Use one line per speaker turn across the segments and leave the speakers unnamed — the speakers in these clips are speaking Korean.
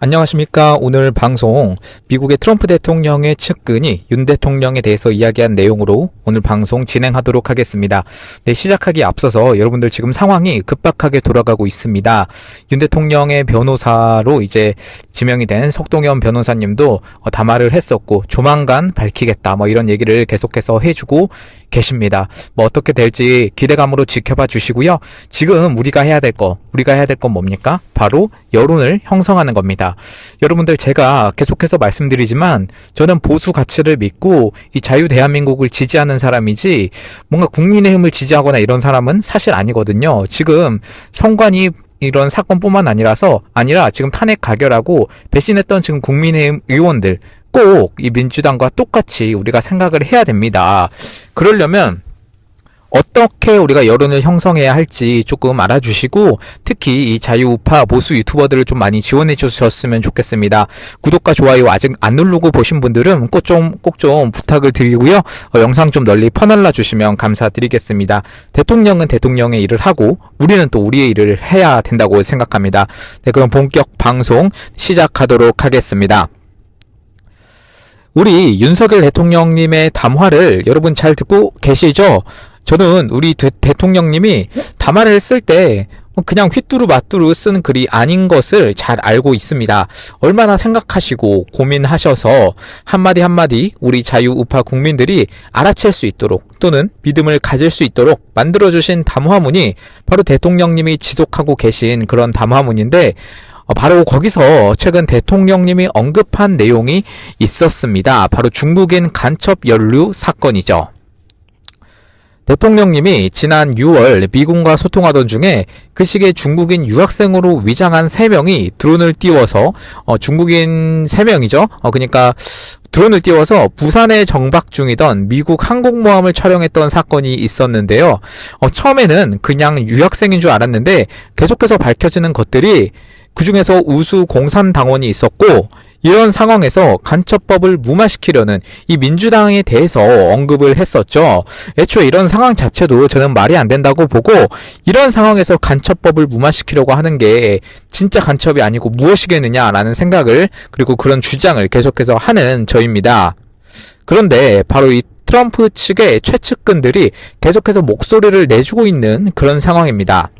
안녕하십니까. 오늘 방송 미국의 트럼프 대통령의 측근이 윤 대통령에 대해서 이야기한 내용으로 오늘 방송 진행하도록 하겠습니다. 네, 시작하기에 앞서서 여러분들 지금 상황이 급박하게 돌아가고 있습니다. 윤 대통령의 변호사로 이제 지명이 된 석동현 변호사님도 담화를 했었고 조만간 밝히겠다 이런 얘기를 계속해서 해주고 계십니다. 어떻게 될지 기대감으로 지켜봐 주시고요. 지금 우리가 해야 될 건 뭡니까? 바로 여론을 형성하는 겁니다. 여러분들, 제가 계속해서 말씀드리지만 저는 보수 가치를 믿고 이 자유 대한민국을 지지하는 사람이지 뭔가 국민의힘을 지지하거나 이런 사람은 사실 아니거든요. 지금 선관위 이런 사건뿐만 아니라 지금 탄핵 가결하고 배신했던 지금 국민의힘 의원들 꼭 이 민주당과 똑같이 우리가 생각을 해야 됩니다. 그러려면 어떻게 우리가 여론을 형성해야 할지 조금 알아주시고 특히 이 자유우파 보수 유튜버들을 좀 많이 지원해 주셨으면 좋겠습니다. 구독과 좋아요 아직 안 누르고 보신 분들은 꼭 좀 부탁을 드리고요. 영상 좀 널리 퍼날라 주시면 감사드리겠습니다. 대통령은 대통령의 일을 하고 우리는 또 우리의 일을 해야 된다고 생각합니다. 네, 그럼 본격 방송 시작하도록 하겠습니다. 우리 윤석열 대통령님의 담화를 여러분 잘 듣고 계시죠? 저는 우리 대통령님이 담화를 쓸 때 그냥 휘뚜루마뚜루 쓴 글이 아닌 것을 잘 알고 있습니다. 얼마나 생각하시고 고민하셔서 한마디 한마디 우리 자유우파 국민들이 알아챌 수 있도록 또는 믿음을 가질 수 있도록 만들어주신 담화문이 바로 대통령님이 지속하고 계신 그런 담화문인데 바로 거기서 최근 대통령님이 언급한 내용이 있었습니다. 바로 중국인 간첩 연루 사건이죠. 대통령님이 지난 6월 미군과 소통하던 중에 그 시기에 중국인 유학생으로 위장한 3명이 드론을 띄워서 중국인 3명이죠. 그러니까 드론을 띄워서 부산에 정박 중이던 미국 항공모함을 촬영했던 사건이 있었는데요. 처음에는 그냥 유학생인 줄 알았는데 계속해서 밝혀지는 것들이 그중에서 우수 공산당원이 있었고 이런 상황에서 간첩법을 무마시키려는 이 민주당에 대해서 언급을 했었죠. 애초에 이런 상황 자체도 저는 말이 안 된다고 보고 이런 상황에서 간첩법을 무마시키려고 하는 게 진짜 간첩이 아니고 무엇이겠느냐라는 생각을 그리고 그런 주장을 계속해서 하는 저입니다. 그런데 바로 이 트럼프 측의 최측근들이 계속해서 목소리를 내주고 있는 그런 상황입니다.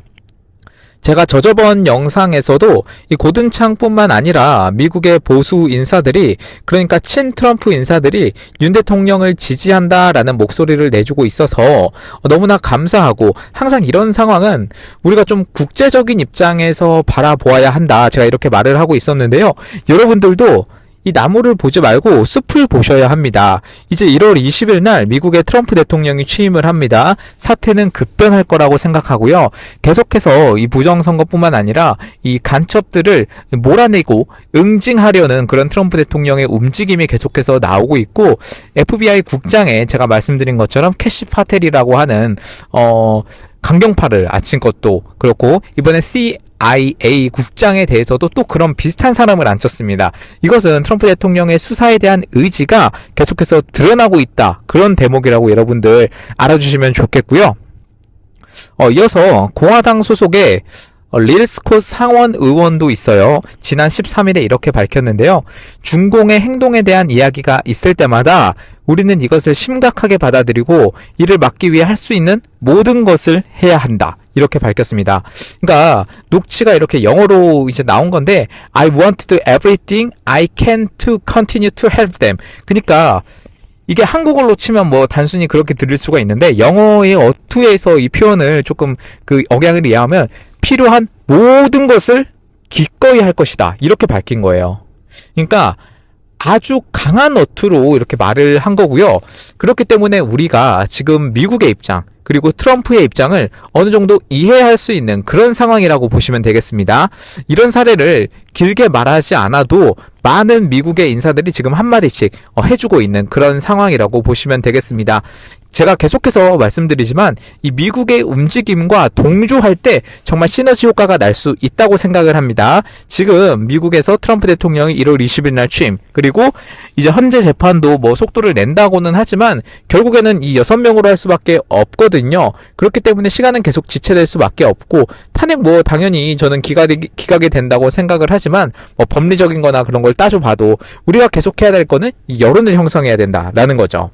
제가 저저번 영상에서도 이 고든창뿐만 아니라 미국의 보수 인사들이 그러니까 친 트럼프 인사들이 윤 대통령을 지지한다라는 목소리를 내주고 있어서 너무나 감사하고 항상 이런 상황은 우리가 좀 국제적인 입장에서 바라보아야 한다. 제가 이렇게 말을 하고 있었는데요. 여러분들도 이 나무를 보지 말고 숲을 보셔야 합니다. 이제 1월 20일 날 미국의 트럼프 대통령이 취임을 합니다. 사태는 급변할 거라고 생각하고요. 계속해서 이 부정선거뿐만 아니라 이 간첩들을 몰아내고 응징하려는 그런 트럼프 대통령의 움직임이 계속해서 나오고 있고 FBI 국장에 제가 말씀드린 것처럼 캐시 파텔이라고 하는 강경파를 아친 것도 그렇고 이번에 CIA 국장에 대해서도 또 그런 비슷한 사람을 앉혔습니다. 이것은 트럼프 대통령의 수사에 대한 의지가 계속해서 드러나고 있다. 그런 대목이라고 여러분들 알아주시면 좋겠고요. 이어서 공화당 소속의 릴 스콧 상원 의원도 있어요. 지난 13일에 이렇게 밝혔는데요. 중공의 행동에 대한 이야기가 있을 때마다 우리는 이것을 심각하게 받아들이고 이를 막기 위해 할 수 있는 모든 것을 해야 한다. 이렇게 밝혔습니다. 그러니까 녹취가 이렇게 영어로 이제 나온 건데 I want to do everything I can to continue to help them. 그러니까 이게 한국어로 치면 단순히 그렇게 들릴 수가 있는데 영어의 어투에서 이 표현을 조금 그 억양을 이해하면 필요한 모든 것을 기꺼이 할 것이다. 이렇게 밝힌 거예요. 그러니까 아주 강한 어투로 이렇게 말을 한 거고요. 그렇기 때문에 우리가 지금 미국의 입장 그리고 트럼프의 입장을 어느 정도 이해할 수 있는 그런 상황이라고 보시면 되겠습니다. 이런 사례를 길게 말하지 않아도 많은 미국의 인사들이 지금 한마디씩 해주고 있는 그런 상황이라고 보시면 되겠습니다. 제가 계속해서 말씀드리지만 이 미국의 움직임과 동조할 때 정말 시너지 효과가 날 수 있다고 생각을 합니다. 지금 미국에서 트럼프 대통령이 1월 20일 날 취임, 그리고 이제 현재 재판도 뭐 속도를 낸다고는 하지만 결국에는 이 6명으로 할 수밖에 없거든요. 그렇기 때문에 시간은 계속 지체될 수밖에 없고, 탄핵 뭐 당연히 저는 기각이 된다고 생각을 하지만 뭐 법리적인 거나 그런 걸 따져봐도 우리가 계속해야 될 거는 이 여론을 형성해야 된다라는 거죠.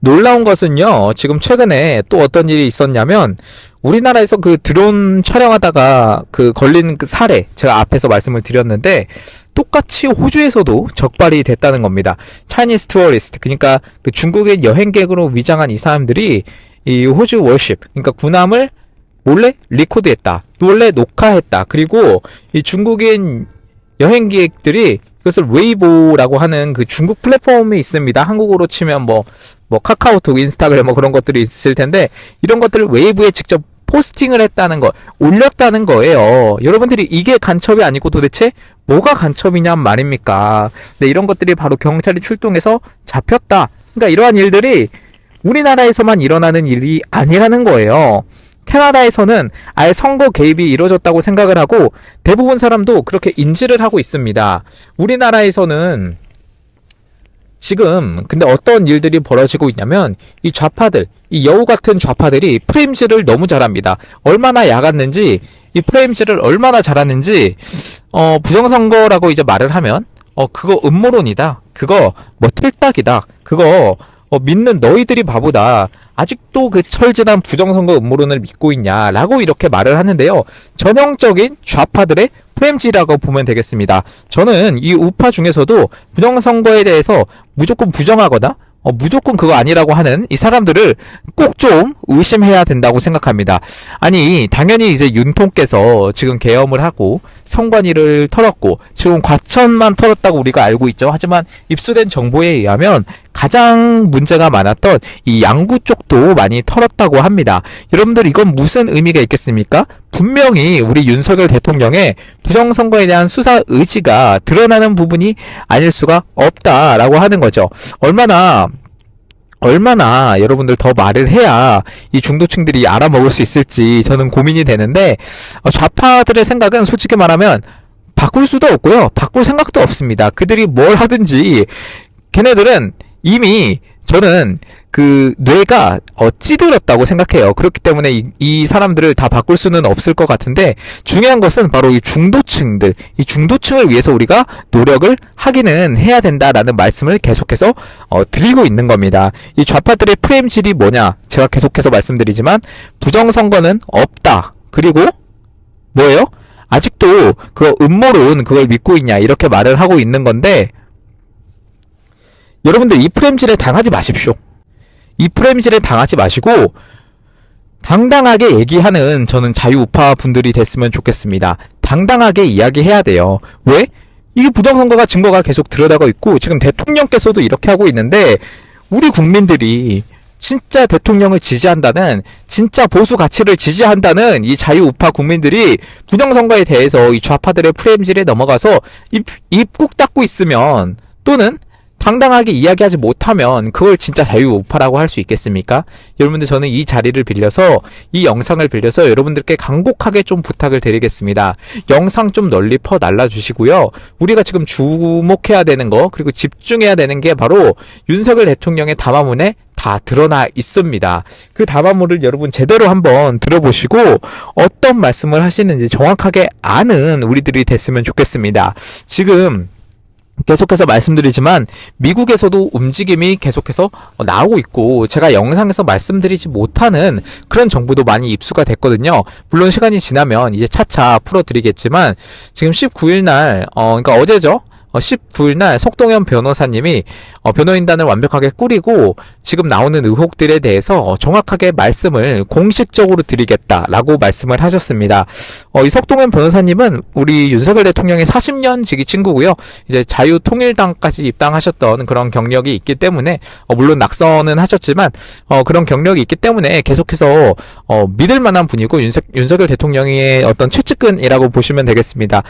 놀라운 것은요, 지금 최근에 또 어떤 일이 있었냐면, 우리나라에서 그 드론 촬영하다가 그 걸린 그 사례, 제가 앞에서 말씀을 드렸는데, 똑같이 호주에서도 적발이 됐다는 겁니다. 차이니스 투어리스트, 그러니까 그 중국인 여행객으로 위장한 이 사람들이 이 호주 월십, 그러니까 군함을 몰래 리코드했다, 몰래 녹화했다, 그리고 이 중국인 여행객들이 그것을 웨이보라고 하는 그 중국 플랫폼이 있습니다. 한국어로 치면 뭐 카카오톡, 인스타그램 뭐 그런 것들이 있을 텐데, 이런 것들을 웨이브에 직접 포스팅을 했다는 거, 올렸다는 거예요. 여러분들이 이게 간첩이 아니고 도대체 뭐가 간첩이냔 말입니까? 네, 이런 것들이 바로 경찰이 출동해서 잡혔다. 그러니까 이러한 일들이 우리나라에서만 일어나는 일이 아니라는 거예요. 캐나다에서는 아예 선거 개입이 이루어졌다고 생각을 하고 대부분 사람도 그렇게 인지를 하고 있습니다. 우리나라에서는 지금 근데 어떤 일들이 벌어지고 있냐면, 이 좌파들, 이 여우 같은 좌파들이 프레임질을 너무 잘합니다. 얼마나 야갔는지, 이 프레임질을 얼마나 잘하는지, 부정선거라고 이제 말을 하면 그거 음모론이다, 그거 뭐 틀딱이다, 그거 믿는 너희들이 바보다, 아직도 그 철저한 부정선거 음모론을 믿고 있냐라고 이렇게 말을 하는데요. 전형적인 좌파들의 프레임지라고 보면 되겠습니다. 저는 이 우파 중에서도 부정선거에 대해서 무조건 부정하거나 무조건 그거 아니라고 하는 이 사람들을 꼭 좀 의심해야 된다고 생각합니다. 아니, 당연히 이제 윤통께서 지금 계엄을 하고 선관위를 털었고 지금 과천만 털었다고 우리가 알고 있죠. 하지만 입수된 정보에 의하면 가장 문제가 많았던 이 양구 쪽도 많이 털었다고 합니다. 여러분들, 이건 무슨 의미가 있겠습니까? 분명히 우리 윤석열 대통령의 부정선거에 대한 수사 의지가 드러나는 부분이 아닐 수가 없다라고 하는 거죠. 얼마나 여러분들 더 말을 해야 이 중도층들이 알아먹을 수 있을지 저는 고민이 되는데, 좌파들의 생각은 솔직히 말하면 바꿀 수도 없고요, 바꿀 생각도 없습니다. 그들이 뭘 하든지 걔네들은 이미, 저는 그 뇌가 찌들었다고 생각해요. 그렇기 때문에 이 사람들을 다 바꿀 수는 없을 것 같은데, 중요한 것은 바로 이 중도층을 위해서 우리가 노력을 하기는 해야 된다라는 말씀을 계속해서 드리고 있는 겁니다. 이 좌파들의 프레임질이 뭐냐, 제가 계속해서 말씀드리지만 부정선거는 없다, 그리고 뭐예요? 아직도 그 음모론 그걸 믿고 있냐, 이렇게 말을 하고 있는 건데, 여러분들 이 프레임질에 당하지 마십시오. 이 프레임질에 당하지 마시고 당당하게 얘기하는, 저는 자유우파 분들이 됐으면 좋겠습니다. 당당하게 이야기해야 돼요. 왜? 이게 부정선거가 증거가 계속 드러나고 있고, 지금 대통령께서도 이렇게 하고 있는데, 우리 국민들이 진짜 대통령을 지지한다는, 진짜 보수 가치를 지지한다는 이 자유우파 국민들이 부정선거에 대해서 이 좌파들의 프레임질에 넘어가서 입 꾹 닫고 있으면, 또는 당당하게 이야기하지 못하면 그걸 진짜 자유우파라고 할 수 있겠습니까? 여러분들, 저는 이 자리를 빌려서, 이 영상을 빌려서 여러분들께 간곡하게 좀 부탁을 드리겠습니다. 영상 좀 널리 퍼 날라주시고요. 우리가 지금 주목해야 되는 거, 그리고 집중해야 되는 게 바로 윤석열 대통령의 담화문에 다 드러나 있습니다. 그 담화문을 여러분 제대로 한번 들어보시고 어떤 말씀을 하시는지 정확하게 아는 우리들이 됐으면 좋겠습니다. 지금 계속해서 말씀드리지만 미국에서도 움직임이 계속해서 나오고 있고, 제가 영상에서 말씀드리지 못하는 그런 정보도 많이 입수가 됐거든요. 물론 시간이 지나면 이제 차차 풀어드리겠지만, 지금 19일 날 그러니까 어제죠. 19일 날 석동현 변호사님이 변호인단을 완벽하게 꾸리고 지금 나오는 의혹들에 대해서 정확하게 말씀을 공식적으로 드리겠다라고 말씀을 하셨습니다. 이 석동현 변호사님은 우리 윤석열 대통령의 40년 지기 친구고요. 이제 자유통일당까지 입당하셨던 그런 경력이 있기 때문에, 물론 낙선은 하셨지만 그런 경력이 있기 때문에 계속해서 믿을 만한 분이고, 윤석열 대통령의 어떤 최측근이라고 보시면 되겠습니다.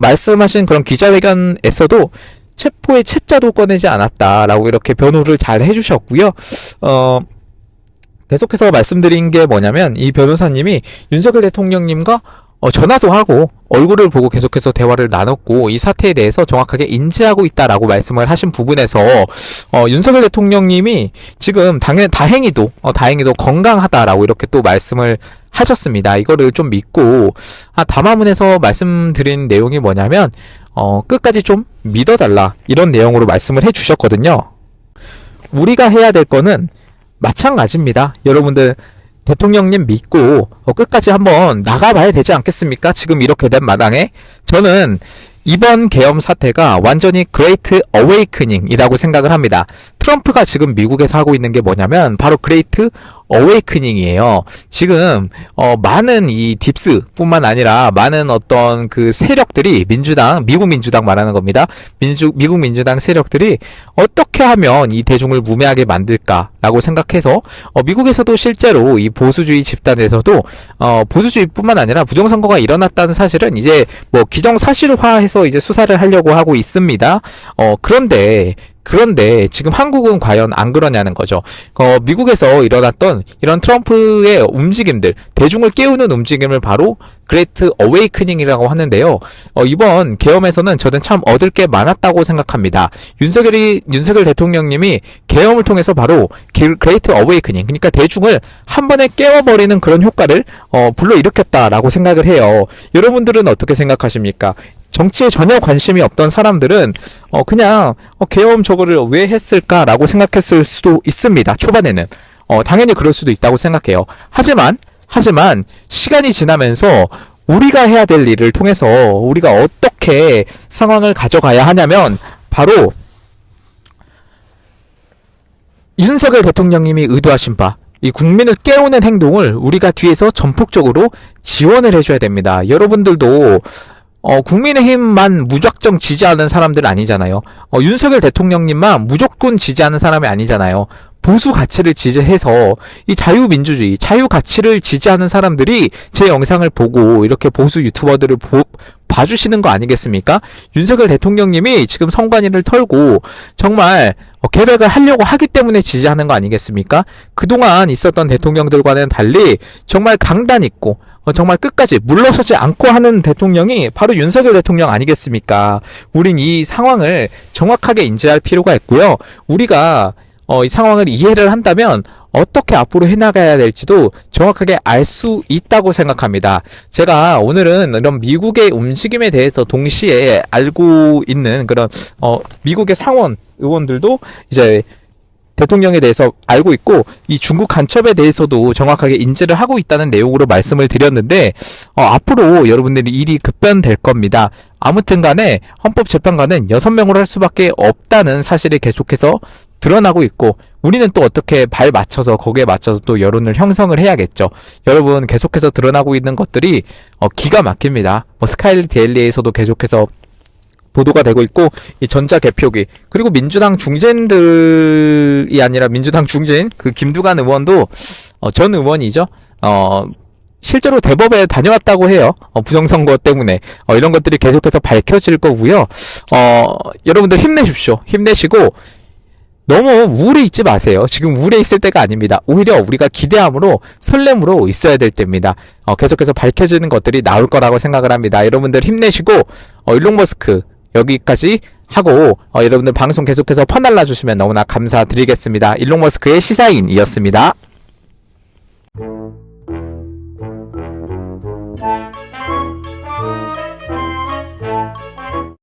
말씀하신 그런 기자회견에서도 체포의 채자도 꺼내지 않았다라고 이렇게 변호를 잘 해주셨고요. 계속해서 말씀드린 게 뭐냐면 이 변호사님이 윤석열 대통령님과 전화도 하고 얼굴을 보고 계속해서 대화를 나눴고 이 사태에 대해서 정확하게 인지하고 있다라고 말씀을 하신 부분에서 윤석열 대통령님이 지금 다행히도 건강하다라고 이렇게 또 말씀을 하셨습니다. 이거를 좀 믿고 담화문에서 말씀드린 내용이 뭐냐면 끝까지 좀 믿어달라 이런 내용으로 말씀을 해주셨거든요. 우리가 해야 될 거는 마찬가지입니다. 여러분들 대통령님 믿고 끝까지 한번 나가봐야 되지 않겠습니까? 지금 이렇게 된 마당에 저는 이번 계엄 사태가 완전히 그레이트 어웨이크닝이라고 생각을 합니다. 트럼프가 지금 미국에서 하고 있는 게 뭐냐면 바로 그레이트 어웨이크닝이에요. 지금 많은 이 딥스뿐만 아니라 많은 어떤 그 세력들이 미국 민주당 말하는 겁니다. 미국 민주당 세력들이 어떻게 하면 이 대중을 무매하게 만들까라고 생각해서 미국에서도 실제로 이 보수주의 집단에서도 보수주의뿐만 아니라 부정선거가 일어났다는 사실은 이제 뭐 기정사실화해서 이제 수사를 하려고 하고 있습니다. 그런데 지금 한국은 과연 안 그러냐는 거죠. 미국에서 일어났던 이런 트럼프의 움직임들, 대중을 깨우는 움직임을 바로 그레이트 어웨이크닝이라고 하는데요. 이번 계엄에서는 저는 참 얻을 게 많았다고 생각합니다. 윤석열 대통령님이 계엄을 통해서 바로 그레이트 어웨이크닝, 그러니까 대중을 한 번에 깨워버리는 그런 효과를 불러일으켰다라고 생각을 해요. 여러분들은 어떻게 생각하십니까? 정치에 전혀 관심이 없던 사람들은 그냥 계엄 저거를 왜 했을까라고 생각했을 수도 있습니다. 초반에는 당연히 그럴 수도 있다고 생각해요. 하지만 시간이 지나면서 우리가 해야 될 일을 통해서 우리가 어떻게 상황을 가져가야 하냐면 바로 윤석열 대통령님이 의도하신 바 이 국민을 깨우는 행동을 우리가 뒤에서 전폭적으로 지원을 해줘야 됩니다. 여러분들도 국민의힘만 무작정 지지하는 사람들 아니잖아요. 윤석열 대통령님만 무조건 지지하는 사람이 아니잖아요. 보수 가치를 지지해서 이 자유민주주의, 자유 가치를 지지하는 사람들이 제 영상을 보고 이렇게 보수 유튜버들을 봐주시는 거 아니겠습니까? 윤석열 대통령님이 지금 선관위를 털고 정말 계획을 하려고 하기 때문에 지지하는 거 아니겠습니까? 그동안 있었던 대통령들과는 달리 정말 강단 있고 정말 끝까지 물러서지 않고 하는 대통령이 바로 윤석열 대통령 아니겠습니까? 우린 이 상황을 정확하게 인지할 필요가 있고요. 우리가 이 상황을 이해를 한다면 어떻게 앞으로 해나가야 될지도 정확하게 알 수 있다고 생각합니다. 제가 오늘은 이런 미국의 움직임에 대해서 동시에 알고 있는 그런 미국의 상원 의원들도 이제 대통령에 대해서 알고 있고 이 중국 간첩에 대해서도 정확하게 인지를 하고 있다는 내용으로 말씀을 드렸는데 앞으로 여러분들이 일이 급변될 겁니다. 아무튼 간에 헌법재판관은 6명으로 할 수밖에 없다는 사실이 계속해서 드러나고 있고 우리는 또 어떻게 발 맞춰서 거기에 맞춰서 또 여론을 형성을 해야겠죠. 여러분 계속해서 드러나고 있는 것들이 기가 막힙니다. 스카이 데일리에서도 계속해서 보도가 되고 있고 이 전자개표기 그리고 민주당 중진들이 아니라 민주당 중진 그 김두관 의원도 전 의원이죠. 실제로 대법에 다녀왔다고 해요. 부정선거 때문에 이런 것들이 계속해서 밝혀질 거고요. 여러분들 힘내십시오. 힘내시고 너무 우울해 있지 마세요. 지금 우울해 있을 때가 아닙니다. 오히려 우리가 기대함으로 설렘으로 있어야 될 때입니다. 계속해서 밝혀지는 것들이 나올 거라고 생각을 합니다. 여러분들 힘내시고 일론 머스크 여기까지 하고 여러분들 방송 계속해서 퍼날라 주시면 너무나 감사드리겠습니다. 일론 머스크의 시사인이었습니다.